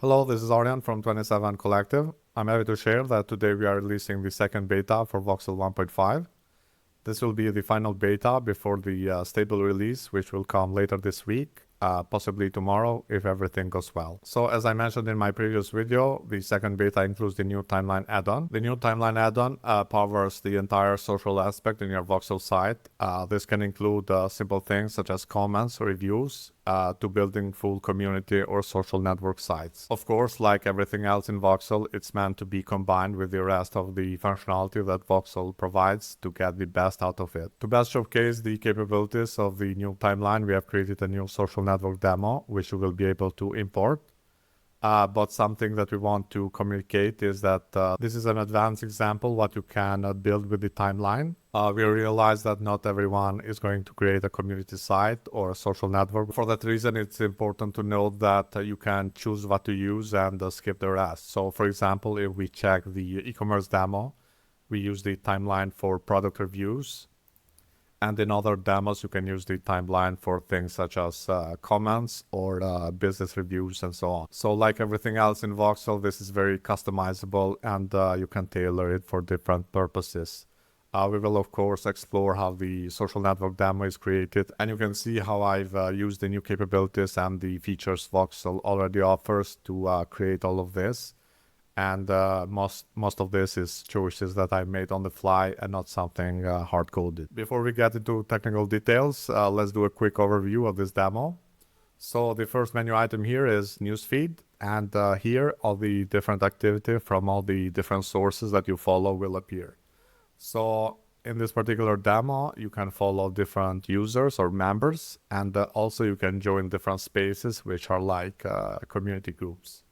Hello, this is Aryan from 27 Collective. I'm happy to share that today we are releasing the second beta for Voxel 1.5. This will be the final beta before the stable release, which will come later this week, possibly tomorrow if everything goes well. So as I mentioned in my previous video, the second beta includes the new timeline add-on. The new timeline add-on powers the entire social aspect in your Voxel site. This can include simple things such as comments, reviews, to building full community or social network sites. Of course, like everything else in Voxel, it's meant to be combined with the rest of the functionality that Voxel provides to get the best out of it. To best showcase the capabilities of the new timeline, we have created a new social network demo, which you will be able to import. But something that we want to communicate is that this is an advanced example what you can build with the timeline. We realize that not everyone is going to create a community site or a social network. For that reason, it's important to note that you can choose what to use and skip the rest. So for example, if we check the e-commerce demo, we use the timeline for product reviews. And in other demos, you can use the timeline for things such as comments or business reviews and so on. So like everything else in Voxel, this is very customizable and you can tailor it for different purposes. We will, of course, explore how the social network demo is created, and you can see how I've used the new capabilities and the features Voxel already offers to create all of this. And most of this is choices that I made on the fly and not something hard-coded. Before we get into technical details, let's do a quick overview of this demo. So the first menu item here is newsfeed, and here all the different activity from all the different sources that you follow will appear. So in this particular demo, you can follow different users or members, and also you can join different spaces, which are like community groups.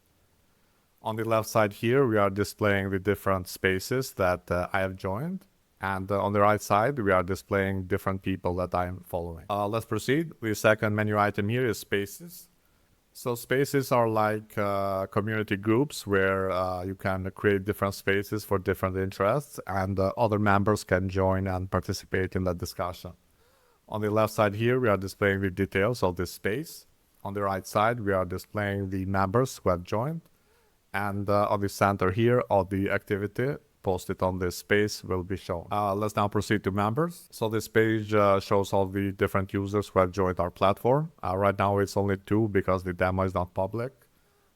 On the left side here, we are displaying the different spaces that I have joined. And on the right side, we are displaying different people that I am following. Let's proceed. The second menu item here is spaces. So spaces are like community groups where you can create different spaces for different interests, and other members can join and participate in that discussion. On the left side here, we are displaying the details of this space. On the right side, we are displaying the members who have joined. And on the center here, all the activity posted on this space will be shown. Let's now proceed to members. So this page shows all the different users who have joined our platform. Right now it's only 2 because the demo is not public.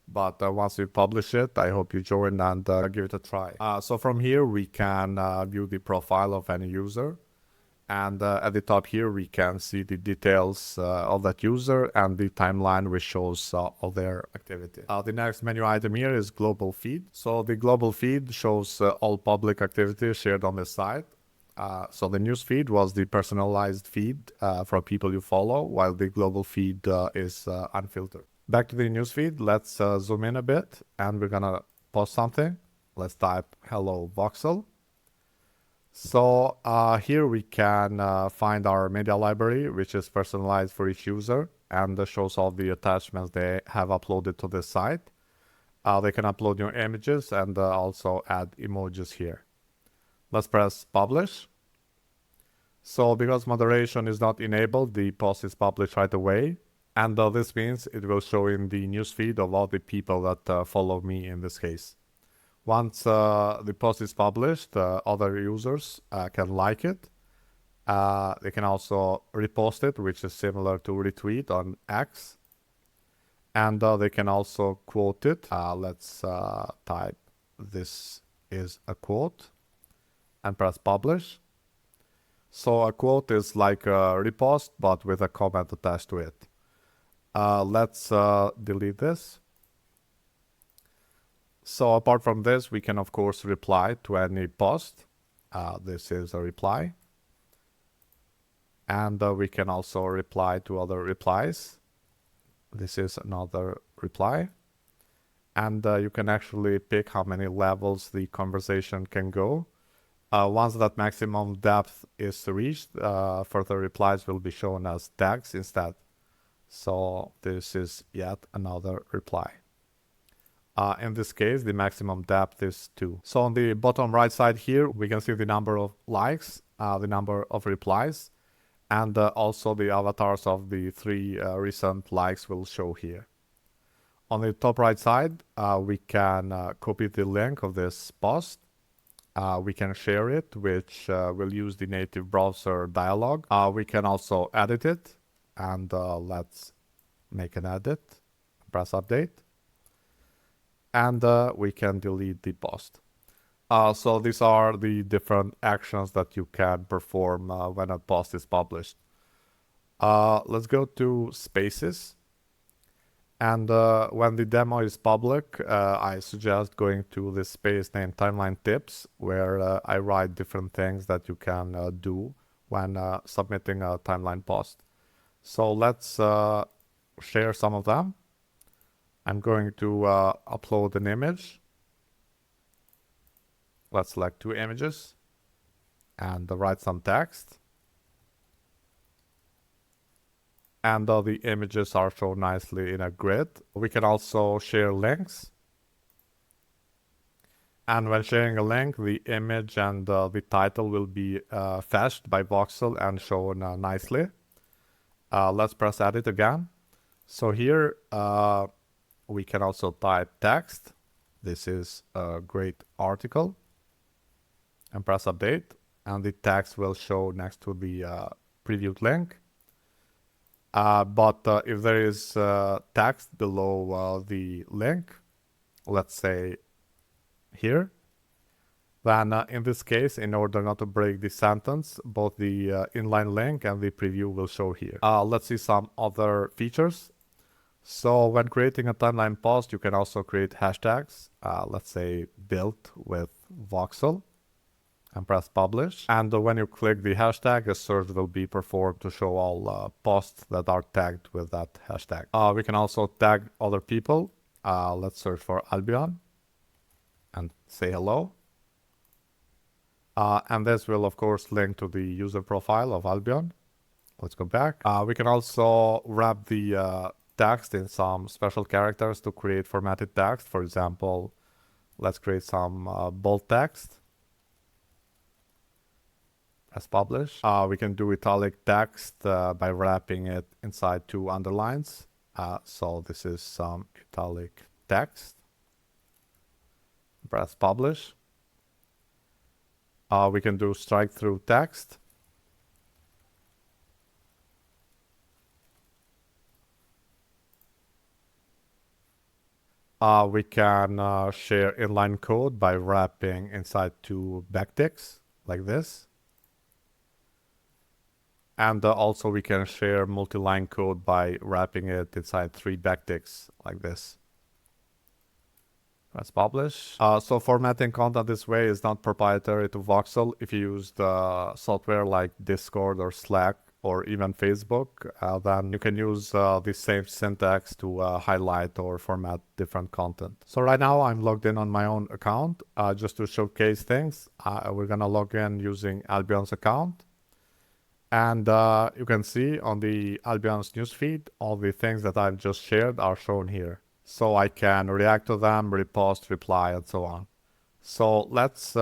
But once we publish it, I hope you join and give it a try. So from here, we can view the profile of any user. And at the top here, we can see the details of that user and the timeline which shows all their activity. The next menu item here is global feed. So the global feed shows all public activity shared on the site. So the news feed was the personalized feed for people you follow, while the global feed is unfiltered. Back to the news feed, let's zoom in a bit, and we're gonna post something. Let's type hello Voxel. So here we can find our media library, which is personalized for each user and shows all the attachments they have uploaded to the site. They can upload new images and also add emojis here. Let's press publish. So because moderation is not enabled, the post is published right away. And this means it will show in the newsfeed of all the people that follow me in this case. Once the post is published, other users can like it. They can also repost it, which is similar to retweet on X. And they can also quote it. Let's type this is a quote and press publish. So a quote is like a repost, but with a comment attached to it. Let's delete this. So apart from this, we can of course reply to any post. This is a reply. And we can also reply to other replies. This is another reply. And you can actually pick how many levels the conversation can go. Once that maximum depth is reached, further replies will be shown as tags instead. So this is yet another reply. In this case, the maximum depth is 2. So on the bottom right side here, we can see the number of likes, the number of replies, and also the avatars of the 3 recent likes will show here. On the top right side, we can copy the link of this post. We can share it, which will use the native browser dialog. We can also edit it, and let's make an edit, press update, and we can delete the post. So these are the different actions that you can perform when a post is published. Let's go to Spaces. And when the demo is public, I suggest going to this space named Timeline Tips, where I write different things that you can do when submitting a timeline post. So let's share some of them. I'm going to upload an image. Let's select 2 images and write some text. And the images are shown nicely in a grid. We can also share links. And when sharing a link, the image and the title will be fetched by Voxel and shown nicely. Let's press edit again. So here we can also type text. This is a great article. And press update. And the text will show next to the previewed link. But if there is text below the link, let's say here, then in this case, in order not to break the sentence, both the inline link and the preview will show here. Let's see some other features. So when creating a timeline post, you can also create hashtags. Let's say built with Voxel. And press publish. And when you click the hashtag, a search will be performed to show all posts that are tagged with that hashtag. We can also tag other people. Let's search for Albion and say hello. And this will, of course, link to the user profile of Albion. Let's go back. We can also wrap the text in some special characters to create formatted text. For example, let's create some bold text. Press publish. We can do italic text by wrapping it inside 2 underlines. So this is some italic text. Press publish. We can do strike through text. We can share inline code by wrapping inside 2 backticks like this. And also we can share multi-line code by wrapping it inside 3 backticks like this. Press publish. So formatting content this way is not proprietary to Voxel. If you use the software like Discord or Slack or even Facebook, then you can use the same syntax to highlight or format different content. So right now I'm logged in on my own account. Just to showcase things, we're gonna log in using Albion's account. And you can see on the Albion's newsfeed, all the things that I've just shared are shown here. So I can react to them, repost, reply, and so on. So let's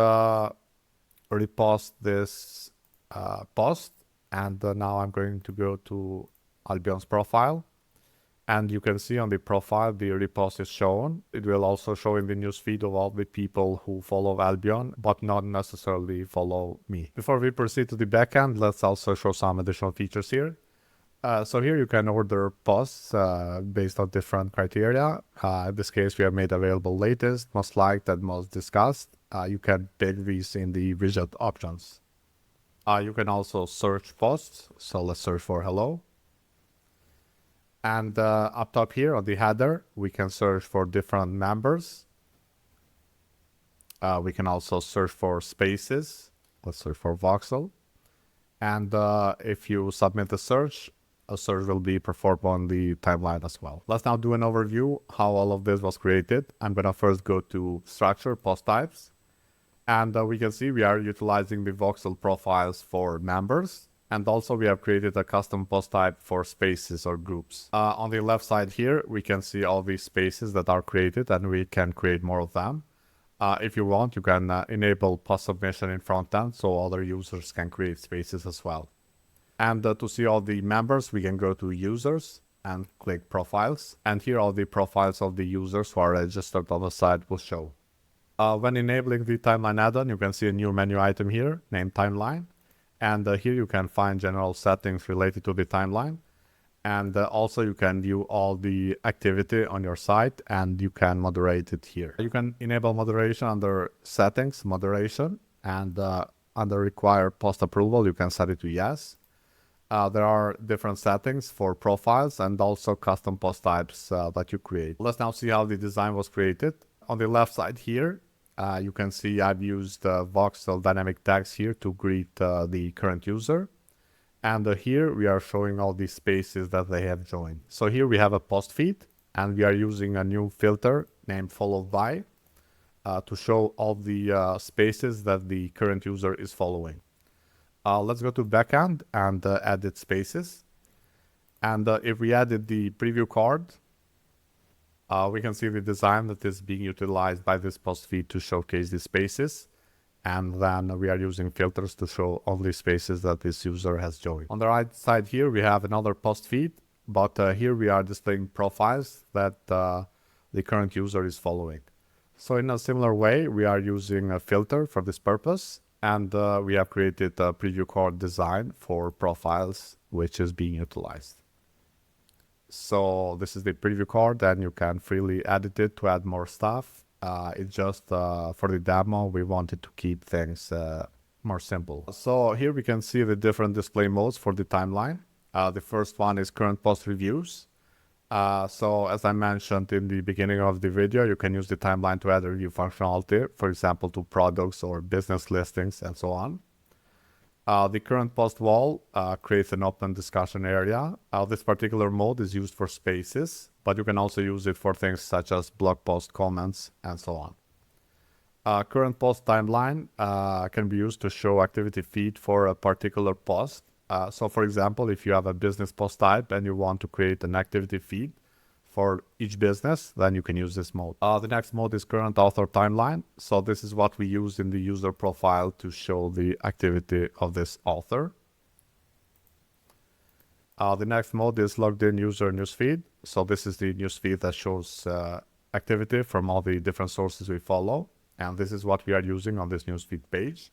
repost this post. And now I'm going to go to Albion's profile. And you can see on the profile, the repost is shown. It will also show in the newsfeed of all the people who follow Albion, but not necessarily follow me. Before we proceed to the backend, let's also show some additional features here. So here you can order posts based on different criteria. In this case, we have made available latest, most liked, and most discussed. You can pick these in the widget options. You can also search posts. So let's search for hello. And up top here on the header, we can search for different members. We can also search for spaces. Let's search for Voxel. And if you submit a search will be performed on the timeline as well. Let's now do an overview how all of this was created. I'm going to first go to structure, post types. And we can see we are utilizing the Voxel profiles for members. And also we have created a custom post type for spaces or groups. On the left side here, we can see all the spaces that are created and we can create more of them. If you want, you can enable post submission in front end so other users can create spaces as well. And to see all the members, we can go to users. and click Profiles. And here all the profiles of the users who are registered on the site will show. When enabling the Timeline add-on, you can see a new menu item here named Timeline. And here you can find general settings related to the timeline. And also you can view all the activity on your site and you can moderate it here. You can enable moderation under Settings, Moderation, and under Require Post Approval, you can set it to Yes. There are different settings for profiles and also custom post types that you create. Let's now see how the design was created. On the left side here, you can see I've used Voxel dynamic tags here to greet the current user. And here we are showing all the spaces that they have joined. So here we have a post feed and we are using a new filter named followed by to show all the spaces that the current user is following. Let's go to Backend and edit spaces. And if we added the preview card, we can see the design that is being utilized by this post feed to showcase the spaces. And then we are using filters to show only spaces that this user has joined. On the right side here, we have another post feed, but here we are displaying profiles that the current user is following. So in a similar way, we are using a filter for this purpose. And we have created a preview card design for profiles, which is being utilized. So this is the preview card and you can freely edit it to add more stuff. It's just for the demo, we wanted to keep things more simple. So here we can see the different display modes for the timeline. The first one is current post reviews. So as I mentioned in the beginning of the video, you can use the timeline to add a review functionality, for example, to products or business listings and so on. The current post wall creates an open discussion area. This particular mode is used for spaces, but you can also use it for things such as blog post comments and so on. Current post timeline can be used to show activity feed for a particular post. So for example, if you have a business post type and you want to create an activity feed for each business, then you can use this mode. The next mode is current author timeline. So this is what we use in the user profile to show the activity of this author. The next mode is logged in user newsfeed. So this is the newsfeed that shows activity from all the different sources we follow. And this is what we are using on this newsfeed page.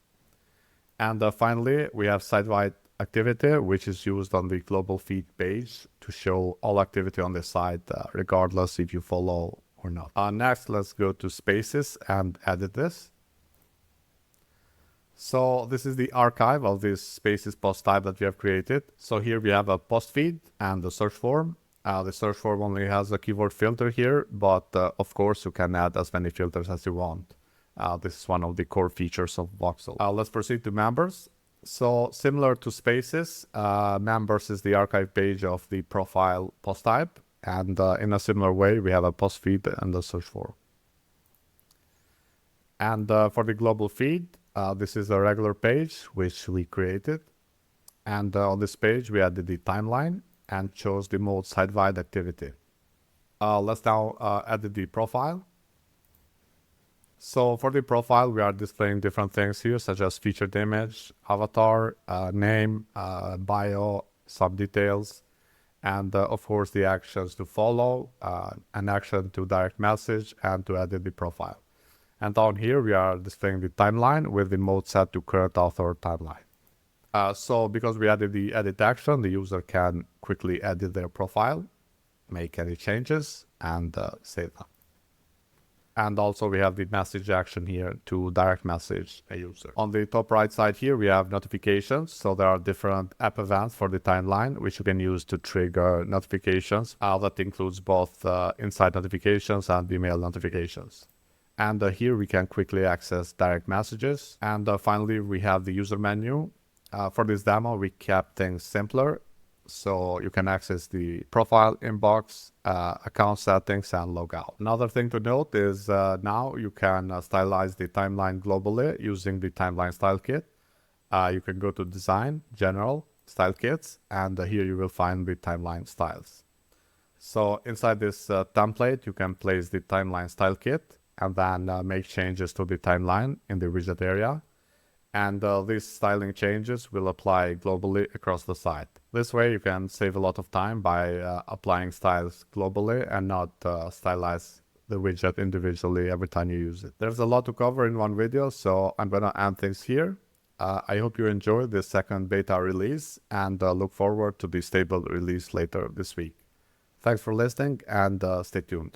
And finally, we have site-wide activity, which is used on the global feed page to show all activity on the site, regardless if you follow or not. Next, let's go to spaces and edit this. So this is the archive of this spaces post type that we have created. So here we have a post feed and the search form. The search form only has a keyword filter here, but of course you can add as many filters as you want. This is one of the core features of Voxel. Let's proceed to members. So similar to spaces, members is the archive page of the profile post type. And in a similar way, we have a post feed and a search form. And for the global feed, this is a regular page, which we created. And on this page, we added the timeline and chose the mode site-wide activity. Let's now edit the profile. So for the profile, we are displaying different things here, such as featured image, avatar, name, bio, some details, and of course the actions to follow, an action to direct message, and to edit the profile. And down here, we are displaying the timeline with the mode set to current author timeline. So because we added the edit action, the user can quickly edit their profile, make any changes, and save them. And also we have the message action here to direct message a user. On the top right side here, we have notifications. So there are different app events for the timeline, which you can use to trigger notifications. That includes both inside notifications and email notifications. And here we can quickly access direct messages. And finally, we have the user menu. For this demo, we kept things simpler. So you can access the profile, inbox, account settings, and logout. Another thing to note is now you can stylize the timeline globally using the timeline style kit. You can go to design, general, style kits, and here you will find the timeline styles. So inside this template, you can place the timeline style kit and then make changes to the timeline in the widget area. And these styling changes will apply globally across the site. This way you can save a lot of time by applying styles globally and not stylize the widget individually every time you use it. There's a lot to cover in one video, so I'm gonna end things here. I hope you enjoyed this second beta release and look forward to the stable release later this week. Thanks for listening and stay tuned.